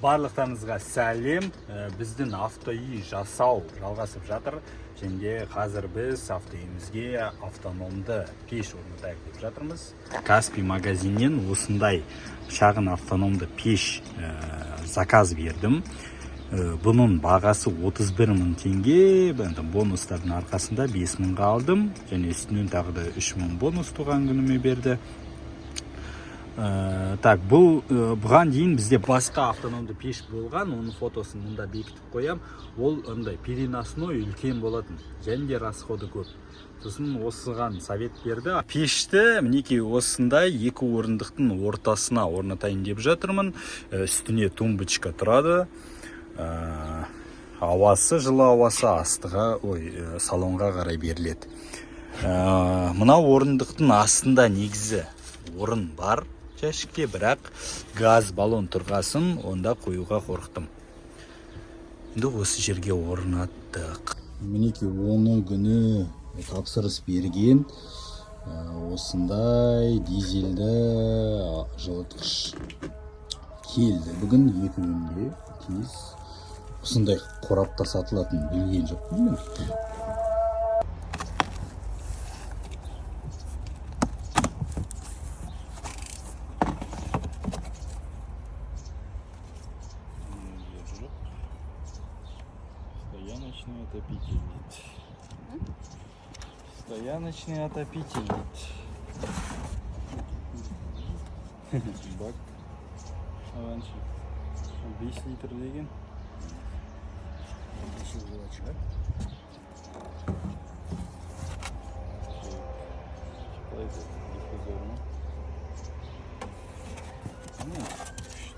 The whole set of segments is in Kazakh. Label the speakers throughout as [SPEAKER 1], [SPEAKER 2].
[SPEAKER 1] Барлықтарыңызға сәлем. Біздің автоүй жасау жалғасып жатыр. Және қазір біз автоүйімізге автономды пеш орнатайық деп жатырмыз. Каспий магазиннен осындай шағын автономды пеш заказ бердім. Бұның бағасы 31 мың теңге. Бонустардың арқасында 5 мыңға алдым. Және үстінен тағы да 3 мың бонус туған күніме берді. Так, бұған дейін бізде басқа автономды пеш болған, оның фотосын мұнда бекітіп қоям. Ол андай переносной үлкен болатын, және де расходы көп. Сосын осыған совет берді. Пешті мінекей осындай екі орындықтың ортасына орнатайын деп жатырмын. Үстіне тумбочка тұрады. Ауасы, жылы ауасы астыға, салонға қарай беріледі. Мына орындықтың астында негізі орын бар жәшікте, бірақ газ баллон тұрғасын, онда қоюға қорықтым. Енді осы жерге орнаттық. Мінекей 10 күні тапсырыс берген осындай дизельді жылытқыш келді. Бүгін 2 күнде тез осындай қорапта сатылатын білген жоқпын мен. Стояночный отопитель. Стояночный отопитель. Бак. Аванши. 5 литр деген. 5 жылачка.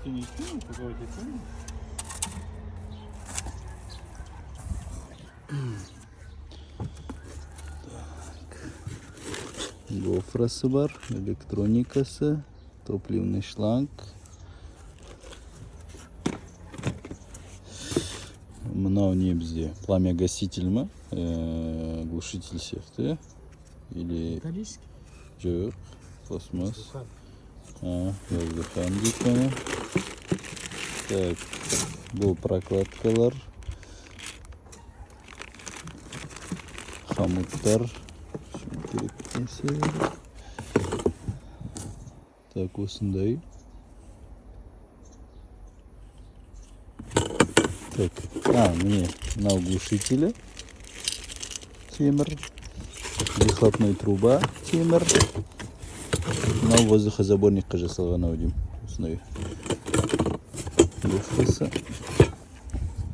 [SPEAKER 1] Что не сниму, какой-то фильм. Гофрасы бар, электроникасы, топливный шланг. Мынау не бізде? Пламя гаситель ма? Глушитель сефті? Или... Металлический? Жоқ, пластмасс. Воздухан дейкені. Так, бұл прокладкалар. Хамуттар. Так, осындай. Так, міне мынау глушителі темір, выхлопной труба темір, мынау воздухозаборникқа жасалған ау деймін. Осындай гофрасы.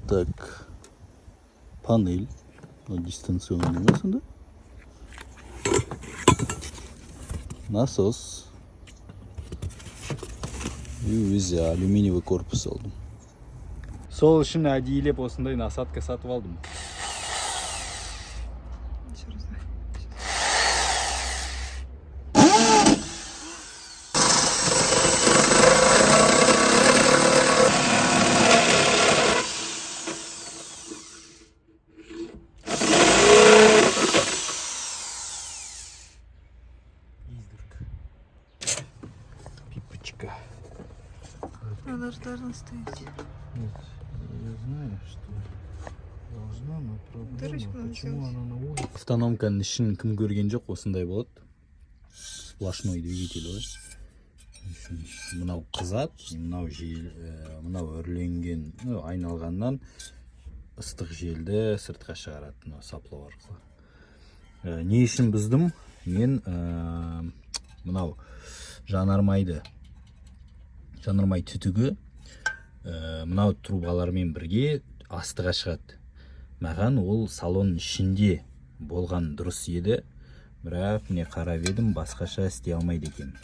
[SPEAKER 1] Так, панель, дистанционный ма сонда? Насос. И өзі алюминиевый корпус алдым. Сол үшін әдейілеп осындай насадка сатып алдым.
[SPEAKER 2] Она же должна стоять.
[SPEAKER 1] Нет, я знаю, что должна, но проблема, почему она на улице. Автономканың ішін кім көрген жоқ, осындай болады. Сплошной двигатель ғой. Мынау қызат, мынау үрленген, айналғаннан ыстық желді сыртқа шығарады, саплау арқылы. Не үшін біздім? Мен мынау жанармай түтігі мынау трубалармен бірге астыға шығады. Маған ол салон ішінде болған дұрыс еді, бірақ міне қарап едім, басқаша істей алмайды екен.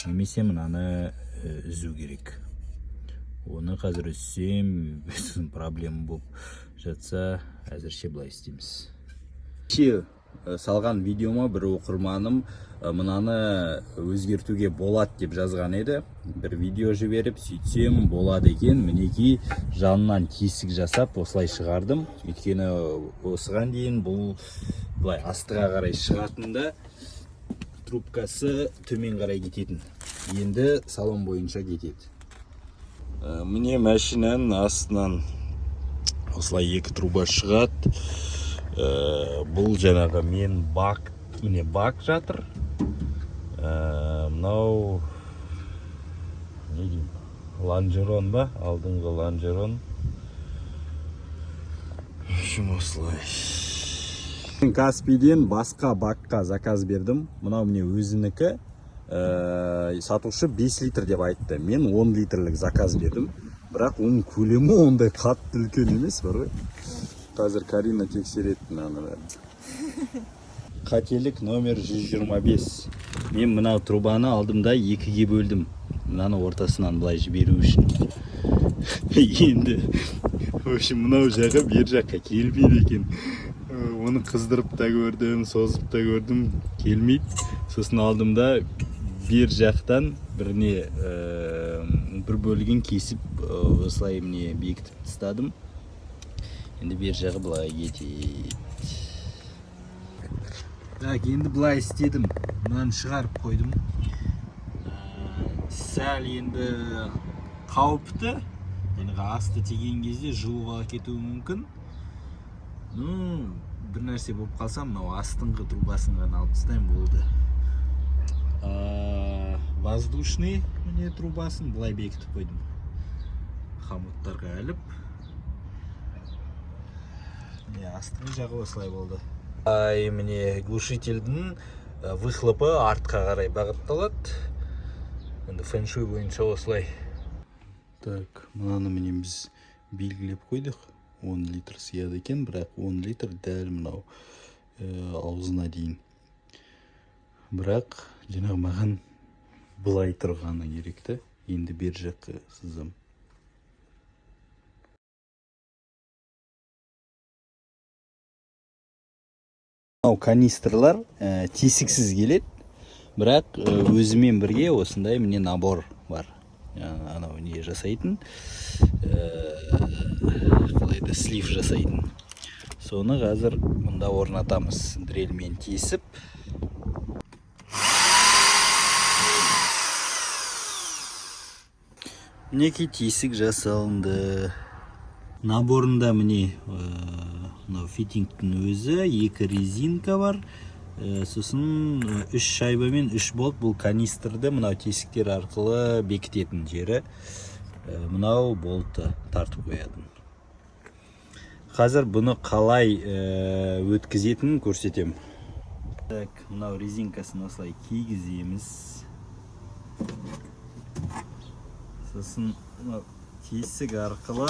[SPEAKER 1] Немесе мынаны үзу керек. Оны қазір үзсем, проблема болып жатса, әзірше былай істейміз. Салған видеома бір оқырманым мынаны өзгертуге болады деп жазған еді. Бір видео жіберіп, сөйтсем болады екен. Мінекей жанынан тесік жасап, осылай шығардым. Өйткені осыған дейін бұл былай астыға қарай шығатында трубкасы төмен қарай кететін. Енді салон бойынша кетеді. Міне машинаның астынан осылай екі труба шығады. Бұл жаңағы мен бак, міне бак жатыр. Мынау не деймін, лонжерон ба, алдыңғы лонжерон. Осылай. Каспийден басқа бакқа заказ бердім. Мынау міне өзінікі. Сатушы 5 литр деп айтты. Мен 10 литрлік заказ бердім. Бірақ оның көлемі ондай қатты үлкен емес, бар ғой. Қазір Карина тексеретін аны. Қателік номер 125. Мен мынау трубаны алдымда екіге бөлдім. Мынаны ортасынан былай жіберу үшін. Енді в общем, мынау жағы бер жаққа келмейді екен. Оны қыздырып та көрдім, созып та көрдім, келмейді. Сосын алдымда бер жақтан біріне бір бөлігін кесіп осылай міне бекітіп тастадым. Енді бер жағы былай кетеді. Так, енді былай істедім. Мынаны шығарып қойдым. Сәл енді қауіпті. Асты теген кезде жылуға кетуі мүмкін. Бір нәрсе болып қалса, мынау астыңғы трубасын ғана алып тастайын болды. Воздушный міне трубасын былай бекітіп қойдым. Хомуттарға іліп. Міне астыңғы жағы осылай болды. Міне глушительдің выхлопы артқа қарай бағытталады. Енді фэншуй бойынша осылай. Так, мынаны міне біз белгілеп қойдық. 10 литр сияды екен, бірақ 10 литр дәл мынау аузына дейін. Бірақ жаңағы маған былай тұрғаны керекті. Енді бер жаққа сызам. Мынау канистрлар тесіксіз келеді, бірақ өзімен бірге осындай міне набор бар. Анау не жасайтын, қалайда слив жасайтын. Соны қазір мұнда орнатамыз. Дрельмен тесіп. Мінеки тесік жасалынды. Наборында міне фитингтің өзі, 2 резинка бар. Сосын 3 шайба мен 3 болт. Бұл канистрді мынау тесіктер арқылы бекітетін жері. Мынау болтты тартып қоятын. Қазір бұны қалай өткізетінін көрсетем. Так, мынау резинкасын осылай кигіземіз. Сосын тесік арқылы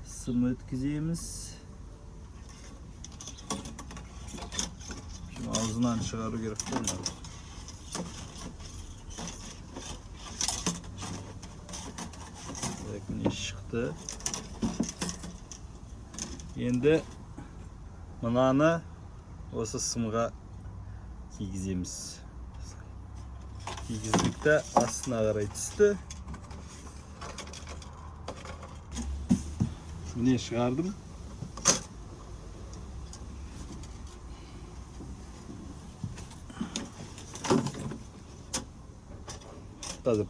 [SPEAKER 1] сым өткіземіз. Аузынан шығару керек қой. Так, міне шықты. Енді мынаны осы сымға кигіземіз. Кигіздікті астына қарай түсті. Міне шығардым. Қазір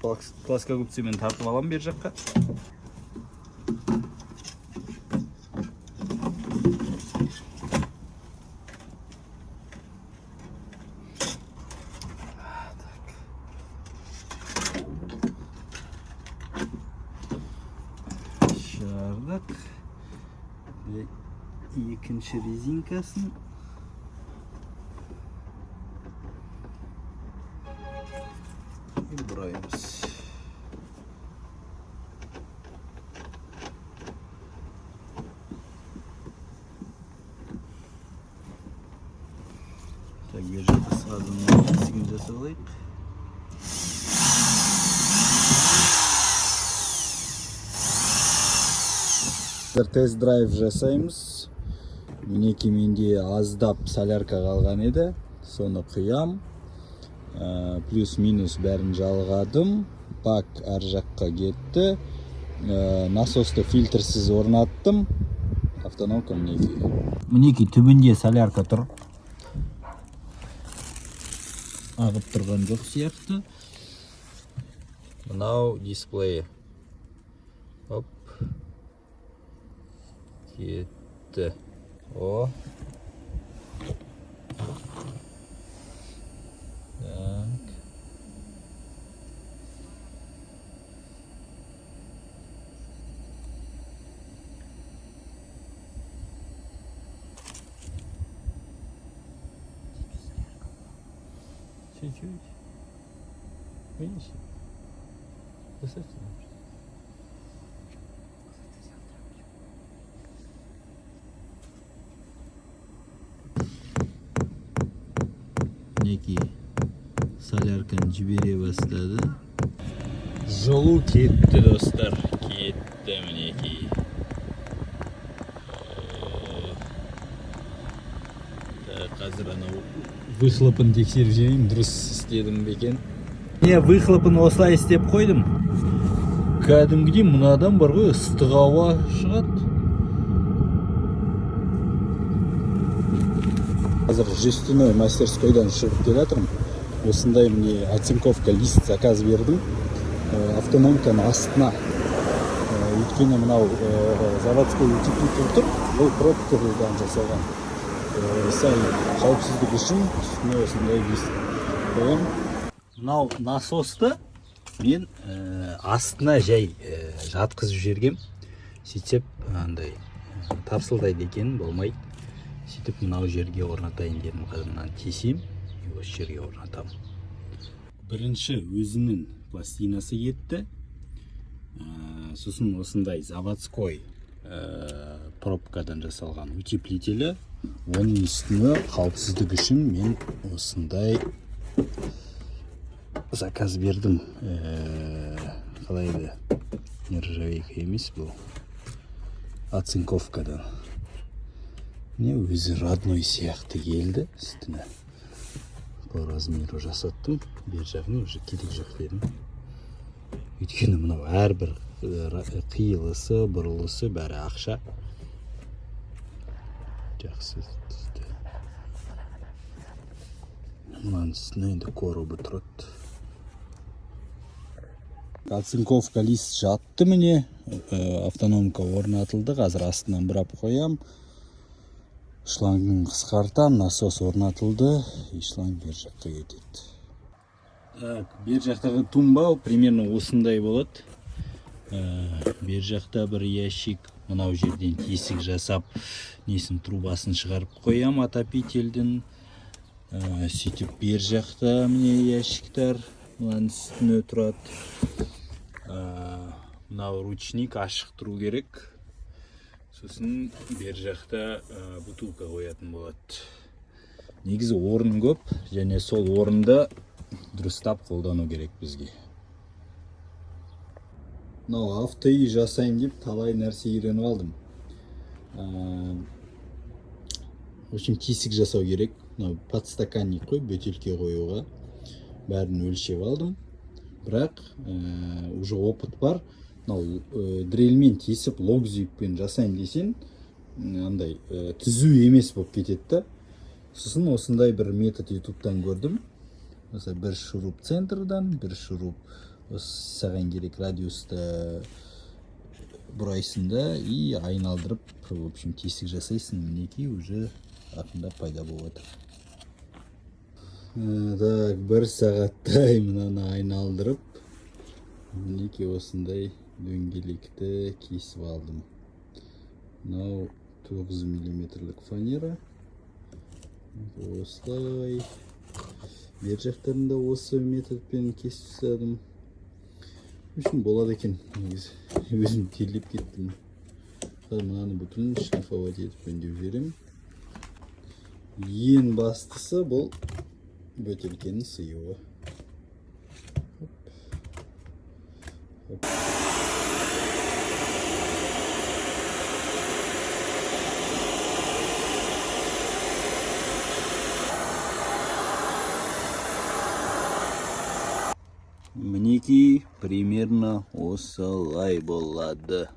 [SPEAKER 1] плоскогубцемен тартып алам бер жаққа. Шығардық. Екінші резинкасын бұраймыз. Так, бер жақта сразу тесігін жасап алайық. Тест-драйв жасаймыз. Мінеки менде аздап солярка қалған еді. Соны құям. Плюс-минус бәрін жалғадым. Бак ар жаққа кетті. Насосты фильтрсіз орнаттым. Автономка мінеки. Мінеки түбінде солярка тұр. ағып тұрған жоқ сияқты. Мынау дисплейі. Оп. Кетті. О. Так. Чуть-чуть. Видишь? Достаточно. Мінекей солярканы жібере бастады. Жылу кетті, достар. Кетті мінекей. Қазір анау выхлопын тексеріп жіберейін, дұрыс істедім бе екен. Не, выхлопын осылай істеп қойдым. Кәдімгідей мынадан бар ғой, ыстық ауа шығады. Қазір жестяной мастерскойдан шығып келе жатырмын. Осындай мне оцинковка лист заказ бердім. Автономканың астына. Өйткені мынау заводской утеплитель тұр. Ол пробкалардан жасалған. Сәл қауіпсіздік үшін үстіне осындай лист қоям. Мынау насосты мен астына жай жатқызып жібергем. Сөйтсеп андай тарсылдайды екен, болмайды. Сөйтіп мынау жерге орнатайын дедім. Қазір мынаны тесем, осы жерге орнатамын. Бірінші өзінің пластинасы кетті. Сосын осындай заводской пробкадан жасалған утеплителі. Оның үстіне қауіпсіздік үшін мен осындай заказ бердім. Қалайды, нержавейка емес бұл, оцинковкадан. Не, өзі родной сияқты келді үстіне. По размеру жасаттым. Бер жағын уже керек жоқ дедім. Өйткені мынау әрбір қиылысы, бұрылысы бәрі ақша. Жақсы түсті. Мынаның үстіне енді коробы тұрады. Оцинковка лист жатты міне. Автономка орнатылды. Қазір астынан бұрап қоям. Шлангын қысқартам, насос орнатылды. И шланг бер жаққа кетеді. Бер жақтағы тумба примерно осындай болады. Бер жақта бір ящик. Мынау жерден тесік жасап, несін трубасын шығарып қоям отопительдің. Сөйтіп бер жақта міне ящиктар. Мынаның үстіне тұрады. Мынау ручник ашық тұру керек. Сосын бер жақта бутылка қоятын болады. Негізі орын көп, және сол орында дұрыстап қолдану керек бізге. Мынау автоүй жасайын деп талай нәрсе үйреніп алдым. В общем, тесік жасау керек. Мынау подстаканник қой, бөтелке қоюға. Бәрін өлшеп алдым. Бірақ уже опыт бар. Мынау дрельмен тесіп, логзиппен жасайын десең, андай түзу емес болып кетеді. Сосын осындай бір метод ютубтан көрдім. Mesela bir şurup center'dan, bir şurup sağın gerek радиуста burayısında iyi айналдырып, в общем, тесік жасайсың, мінекей уже ақында пайда болып отыр. Так, бір сағаттай мынаны айналдырып, мінекей осындай дөңгелекті кесіп алдым. Мынау 9 мм фанера. Осылай. Бер жақтарында осы методпен кесіп тастадым. В общем, болады екен. Өзім терлеп кеттім. Мынаны бүтін шлифовать етіп өңдеп жіберем. Ең бастысы бұл бөтелкенің сыюы. Мінекей примерно осылай болады.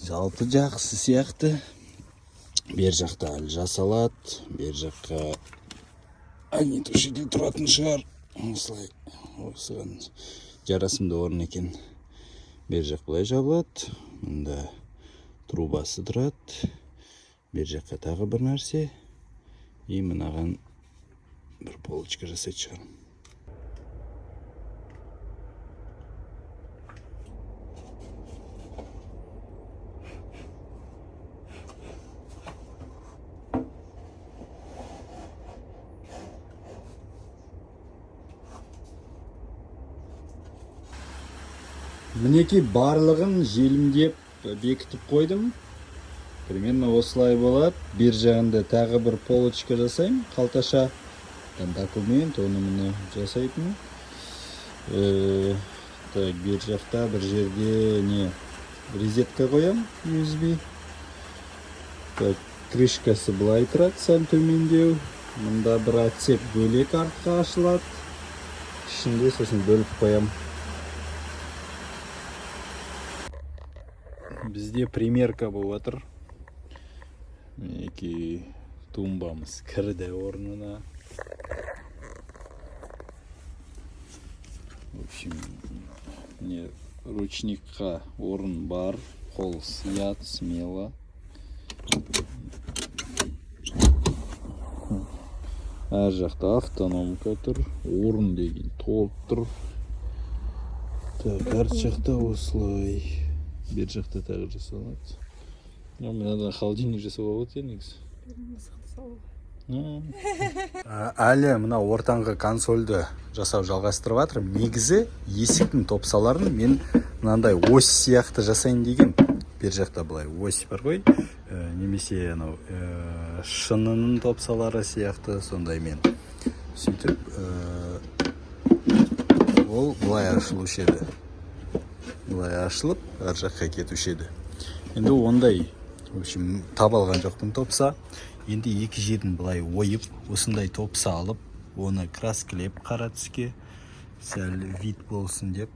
[SPEAKER 1] Жалпы жақсы сияқты. Бер жақта әлі жасалады. Бер жаққа магнитушеде тұратын шығар. Осылай осыған жарасымды орын екен. Бер жақ былай жабылады, мында трубасы тұрады. Бер жаққа тағы бір нәрсе. И мынаған бір полочка жасайтын шығармын. Мінекей барлығын желімдеп бекітіп қойдым. Примерно осылай болады. Бер жағында тағы бір полочка жасаймын. Қалташа документ, оны міне жасайтын. Так, бер жақта бір жерге не розетка қоям, USB. Так, крышкасы былай тұрады, сәл төмендеу. Мында бір отсек бөлек артқа ашылады. Ішінде сосын бөліп қоям. Бізде примерка болып отыр. Мінекей тумбамыз кірді орнына. В общем, не ручникқа орын бар, қол сияды смело. Әр жақта автономка тұр, орын деген толып тұр. Так, арт жақта осылай. Бер жақта тағы жасалады. Мынадан холодильник жасауға болады негізі. Әлі мына ортаңғы консольді жасау жалғастырып жатыр. Негізі есіктің топсаларын мен мынандай ось сияқты жасайын деген. Бер жақта былай ось бар ғой. Немесе анау шынының топсалары сияқты сондай мен. Сөйтіп ол былай ашылушы еді. Былай ашылып, ар жаққа кетуші еді. Енді ондай, в общем, таба алған жоқпын топса. Енді екі жерін былай ойып, осындай топса алып, оны краскілеп қара түске, сәл вид болсын деп,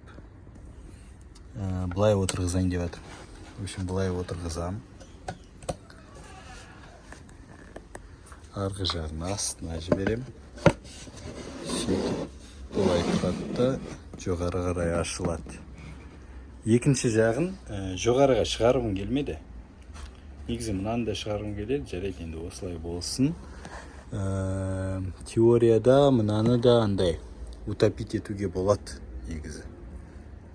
[SPEAKER 1] былай отырғызайын деп жатыр. В общем, былай отырғызам. Арғы жағын астына жіберем. Сөйтіп, былай тұрады, жоғары қарай ашылады. Екінші жағын жоғарыға шығарғым келмеді. Негізі мынаны да шығарғым келеді, жарайды енді осылай болсын. Теорияда мынаны да андай утопить етуге болады негізі.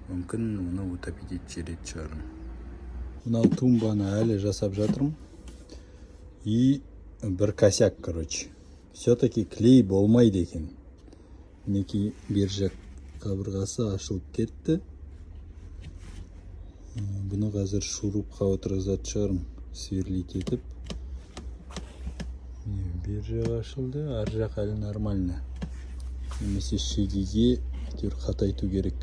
[SPEAKER 1] Мүмкін мұны утопить етіп шығарым. Мынау тумбаны әлі жасап жатырмын. И бір косяк, короче. Все-таки клей болмайды екен. Мінекей бер жақ қабырғасы ашылып кетті. Бұны қазір шурупқа отырғызатын шығармын, сверлить етіп. Бер жақ ашылды, ар жақ әлі нормально. Немесе шегеге әйтеуір қатайту керек.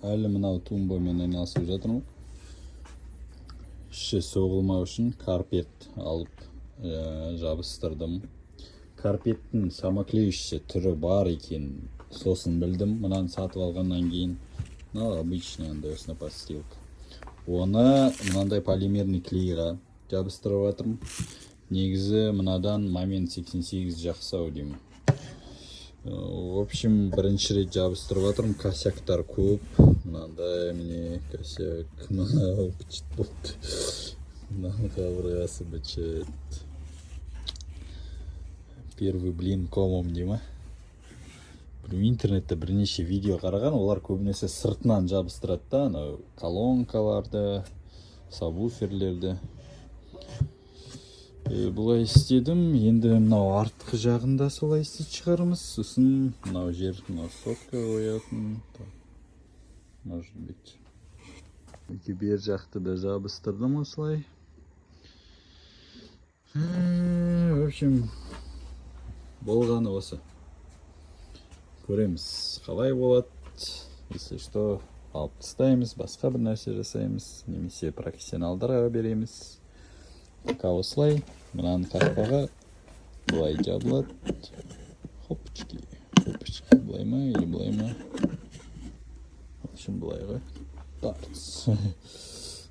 [SPEAKER 1] Әлі мынау тумбамен айналысып жатырмын. Іші соғылмау үшін карпет алып жабыстырдым. Карпеттің самоклеющий түрі бар екен, сосын білдім. Мынаны сатып алғаннан кейін, обычный подстилка. Оны мынандай полимерный клейға жабыстырып жатырмын. Негізі мынадан момент 88 жақсау деймін. В общем, бірінші рет жабыстырып жатырмын. Косяктар көп. Мынандай міне косяк. Мынау бычыт болды. Мынаның қабырғасы бычыт. Первый блин комом деймі. Интернетте бірнеше видео қараған, олар көбінесе сыртынан жабыстырады да, колонкаларды, сабвуферлерді. Бұлай істедім, енді мынау артқы жағында солай істет шығарымыз. Сосын мынау жер, мынау сотка қоятын. Может быть. Бер жақты да жабыстырдым осылай. В общем, болғаны осы. Көреміз, қалай болады. Если что, алып тастаймыз, басқа бір нәрсе жасаймыз, немесе профессионалдарға береміз. Пока осылай, мынаны қақпаға былай жабылады. Хопчики, былай ма или былай ма? В общем, былай ғой. Тартс.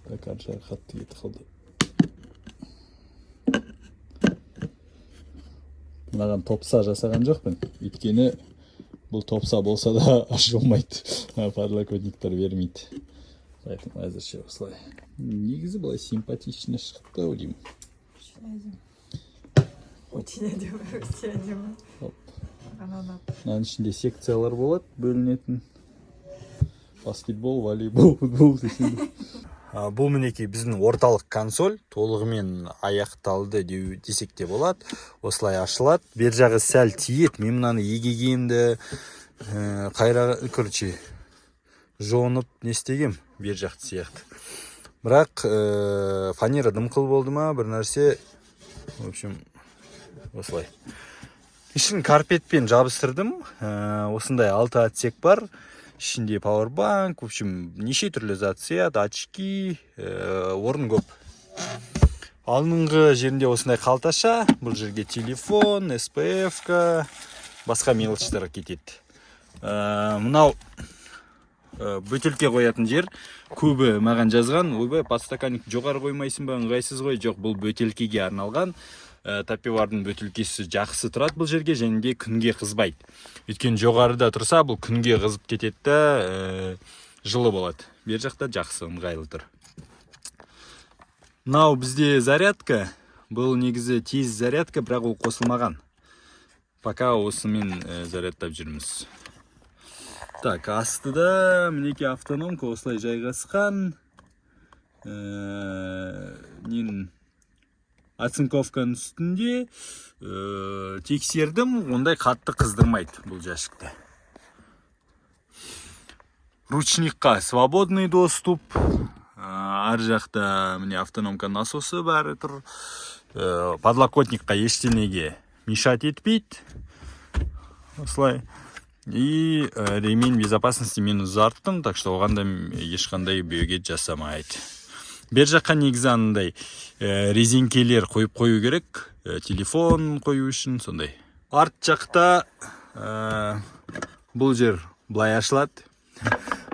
[SPEAKER 1] Так, ар жағы қатты кетіп қалды. мынаған топса жасаған жоқпын. Өйткені бұл топса болса да ашылмайды. Подлокотниктер бермейді. Поэтому әзірше осылай. Негізі былай симпатично шықты ау деймін.
[SPEAKER 2] Очень әдемі, өте әдемі.
[SPEAKER 1] Мынаның ішінде секциялар болады, бөлінетін. Баскетбол, волейбол, футбол десең. Бұл мінекей біздің орталық консоль толығымен аяқталды десек те болады. Осылай ашылады. Бер жағы сәл тиет. Мен мынаны егегенді короче жонып не істегем бер жақты сияқты. Бірақ фанера дымқыл болды ма бір нәрсе. В общем, осылай. Ішін карпетпен жабыстырдым. Осындай 6 отсек бар. Ішінде пауэрбанк, в общем, неше түрлі зат сияды, очки, орын көп. Алдыңғы жерінде осындай қалташа, бұл жерге телефон, SPF-ка, басқа мелочтар кетеді. Мынау бөтелке қоятын жер, көбі маған жазған, ойбай, подстаканник жоғары қоймайсың ба, ыңғайсыз ғой, жоқ, бұл бөтелкеге арналған. Таппивардың бөтелкесі жақсы тұрады бұл жерге, және де күнге қызбайды. Өйткені жоғарыда тұрса, бұл күнге қызып кетеді, жылы болады. Бер жақта жақсы ыңғайлы тұр. Мынау бізде зарядка. Бұл негізі тез зарядка, бірақ ол қосылмаған. Пока осымен зарядтап жүрміз. Так, астыда мінеке автономка осылай жайғасқан. Оцинковканың үстінде тексердім, ондай қатты қыздырмайды бұл жәшікті. Ручникқа свободный доступ. Ар жақта міне автономка насосы бәрі тұр. Подлокотникқа ештеңеге мешать етпейді. Осылай. И ремень безопасности мен ұзарттым, так что оғанда ешқандай бөгет жасамайды. Бер жаққа негізі анандай резинкелер қойып қою керек, телефон қою үшін сондай. Арт жақта бұл жер былай ашылады.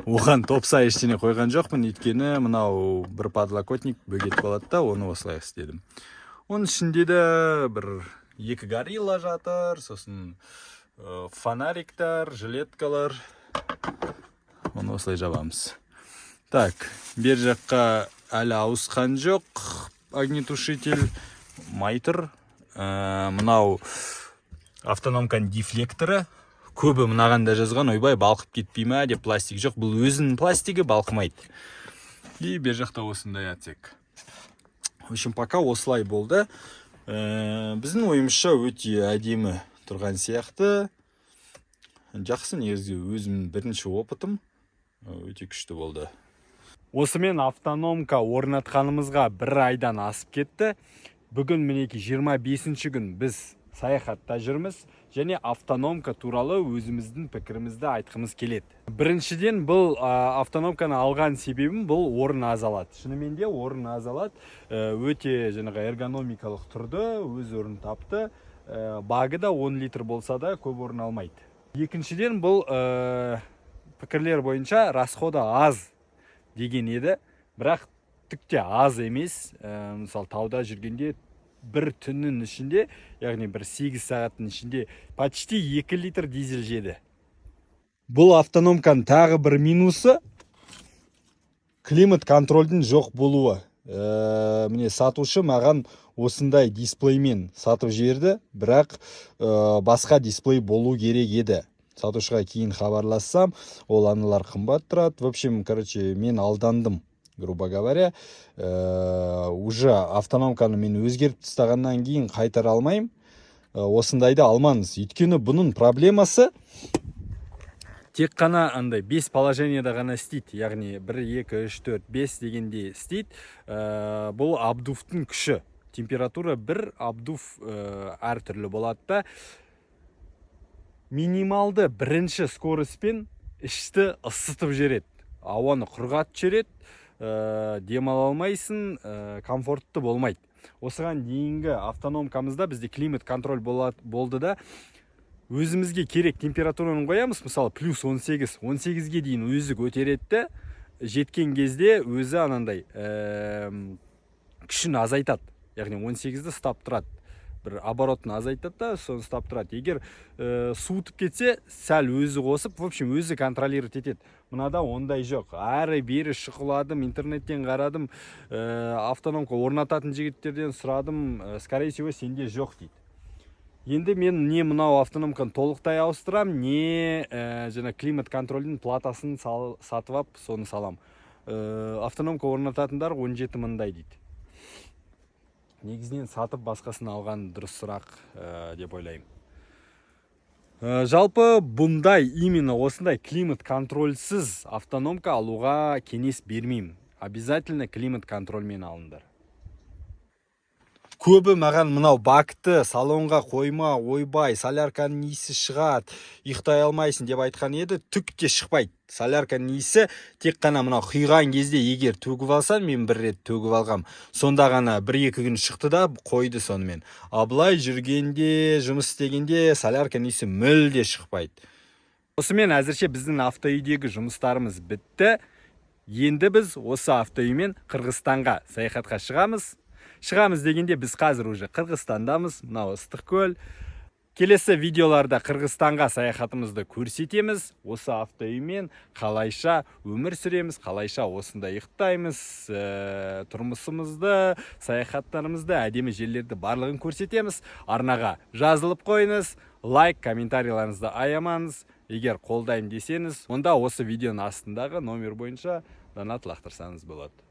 [SPEAKER 1] Оған топса ештеңе қойған жоқпын, өйткені мынау бір подлокотник бөгет болады да, оны осылай істедім. Оның ішінде де бір 2 горилла жатыр, сосын фонариктар, жилеткалар. Оны осылай жабамыз. Так, бер жаққа әлі ауысқан жоқ. Огнетушитель майтыр. Мынау автономканың дефлекторы. Көбі мынағанда жазған, ойбай, балқып кетпей ма деп, пластик жоқ. Бұл өзінің пластигі балқымайды. И бер жақта осындай отсек. В общем, пока осылай болды. Біздің ойымызша өте әдемі тұрған сияқты. Жақсы, негізі өзім бірінші опытым. Өте күшті болды. Осымен автономка орнатқанымызға 1 айдан асып кетті. Бүгін мінеки 25-ші күн біз саяхатта жүрміз, және автономка туралы өзіміздің пікірімізді айтқымыз келеді. Біріншіден, бұл автономканы алған себебім бұл орын азалады. Шынымен де орын азалады. Өте жаңағы эргономикалық тұрды, өз орын тапты. Багы да 10 литр болса да көп орын алмайды. Екіншіден, бұл пікірлер бойынша расходы аз деген еді, бірақ түкте аз емес. Мысалы, тауда жүргенде бір түннің ішінде, яғни бір 8 сағаттың ішінде почти 2 литр дизель жеді. Бұл автономканың тағы бір минусы климат контрольдің жоқ болуы. Міне сатушы маған осындай дисплеймен сатып жіберді, бірақ басқа дисплей болу керек еді. Сатушыға кейін хабарлассам, ол аналар қымбат тұрады. В общем, короче, мен алдандым, грубо говоря. Уже автономканы мен өзгеріп тастағаннан кейін қайтара алмайым. Осындайды алмаңыз. Өйткені бұның проблемасы тек қана андай 5 положенияда ғана істейді. Яғни 1, 2, 3, 4, 5 дегенде істейді. Бұл абдуфтың күші. Температура 1, абдуф әртүрлі болады да. Минималды бірінші скоростьпен ішті ысытып жереді. Ауаны құрғатып жереді, демала алмайсың, комфортты болмайды. Осыған дейінгі автономкамызда бізде климат контроль болды да, өзімізге керек температураны қоямыз, мысалы плюс 18, 18-ге дейін өзі көтереді, жеткен кезде өзі анандай күшін азайтады. Яғни 18-ді стап тұрады. бір оборотын азайтады да, соны ұстап тұрады. Егер суытып кетсе, сәл өзі қосып, в общем, өзі контролировать етеді. Мынада ондай жоқ. Әрі бері шұқыладым, интернеттен қарадым, автономка орнататын жігіттерден сұрадым, скорее всего, сенде жоқ дейді. Енді мен не мынау автономканы толықтай ауыстырам, не жаңа климат контролдің платасын сатып ап, соны салам. Автономка орнататындар 17 мыңдай дейді. Негізінен сатып басқасын алған дұрысырақ деп ойлаймын. Жалпы бұндай именно осындай климат контрольсіз автономка алуға кеңес бермеймін. Обязательно климат контрольмен алыңдар. Көбі маған мынау бакты салонға қойма, ойбай, солярканың иісі шығады, ұйықтай алмайсың деп айтқан еді, түк те шықпайды. Солярканың иісі тек қана мынау құйған кезде егер төгіп алсан, мен бір рет төгіп алғам. Сонда ғана 1-2 күн шықты да қойды сонымен. Абылай жүргенде, жұмыс істегенде солярканың иісі мүлде шықпайды. Осымен әзірше біздің автоүйдегі жұмыстарымыз бітті. Енді біз осы автоүймен Қырғызстанға саяхатқа шығамыз дегенде біз қазір уже Қырғызстандамыз, мынау Ыстықкөл. Келесі видеоларда Қырғызстанға саяхатымызды көрсетеміз. Осы автоүймен қалайша өмір сүреміз, қалайша осында ұйықтаймыз, тұрмысымызды, саяхаттарымызды, әдемі жерлерді барлығын көрсетеміз. Арнаға жазылып қойыңыз, лайк, комментарийларыңызды аямаңыз. Егер қолдайым десеңіз, онда осы видеоның астындағы номер бойынша донат лақтырсаңыз болады.